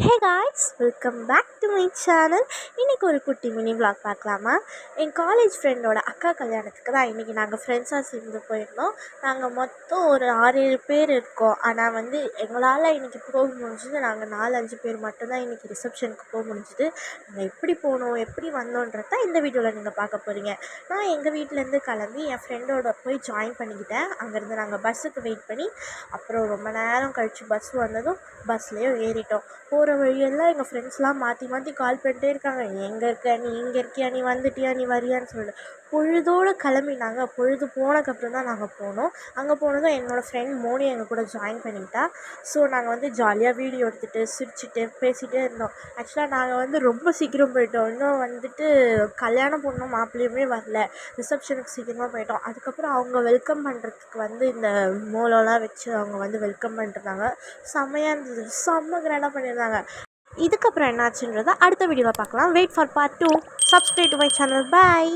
Hey guys, welcome back to my channel. இன்றைக்கி ஒரு குட்டி மினி vlog பார்க்கலாமா? என் காலேஜ் ஃப்ரெண்டோட அக்கா கல்யாணத்துக்கு தான் இன்றைக்கி நாங்கள் ஃப்ரெண்ட்ஸாக சேர்ந்து போயிருந்தோம். நாங்கள் மொத்தம் ஒரு 6-7 பேர் இருக்கோம். ஆனால் எங்களால் இன்றைக்கி போக முடிஞ்சது நாங்கள் 4-5 பேர் மட்டும்தான் இன்றைக்கி ரிசப்ஷனுக்கு போக முடிஞ்சுது. நாங்கள் எப்படி போனோம், எப்படி வந்தோன்றது தான் இந்த வீடியோவில் நீங்கள் பார்க்க போகிறீங்க. நான் எங்கள் வீட்டிலேருந்து கிளம்பி என் ஃப்ரெண்டோட போய் ஜாயின் பண்ணிக்கிட்டேன். அங்கேருந்து நாங்கள் பஸ்ஸுக்கு வெயிட் பண்ணி அப்புறம் ரொம்ப நேரம் கழித்து பஸ் வந்ததும் பஸ்லேயும் ஏறிட்டோம். போகிற வழியெல்லாம் எங்கள் ஃப்ரெண்ட்ஸ்லாம் மாற்றி மாற்றி கால் பண்ணிட்டே இருக்காங்க. எங்கே இருக்க நீ, இங்கே இருக்கியா, நீ வந்துட்டியா, நீ வரியான்னு சொல்லிட்டு பொழுதோடு கிளம்பினாங்க. பொழுது போனதுக்கப்புறம் தான் நாங்கள் போனோம். அங்கே போனதும் என்னோடய ஃப்ரெண்ட் மோனி எங்கள் கூட ஜாயின் பண்ணிக்கிட்டா. ஸோ நாங்கள் ஜாலியாக வீடியோ எடுத்துகிட்டு சிரிச்சுட்டு பேசிகிட்டே இருந்தோம். ஆக்சுவலாக நாங்கள் ரொம்ப சீக்கிரம் போயிட்டோம். இன்னும் கல்யாண பொண்ணும் மாப்பிள்ளையுமே வரல. ரிசப்ஷனுக்கு சீக்கிரமாக போயிட்டோம். அதுக்கப்புறம் அவங்க வெல்கம் பண்ணுறதுக்கு இந்த மோளம்லாம் வச்சு அவங்க வெல்கம் பண்ணிருந்தாங்க. செம்மையாக இருந்தது. செம்ம கிராண்டாக பண்ணியிருந்தாங்க. இதுக்கப்புறம் என்னாச்சுன்றதை அடுத்த வீடியோவில் பார்க்கலாம். Wait for part 2. Subscribe to my channel. Bye.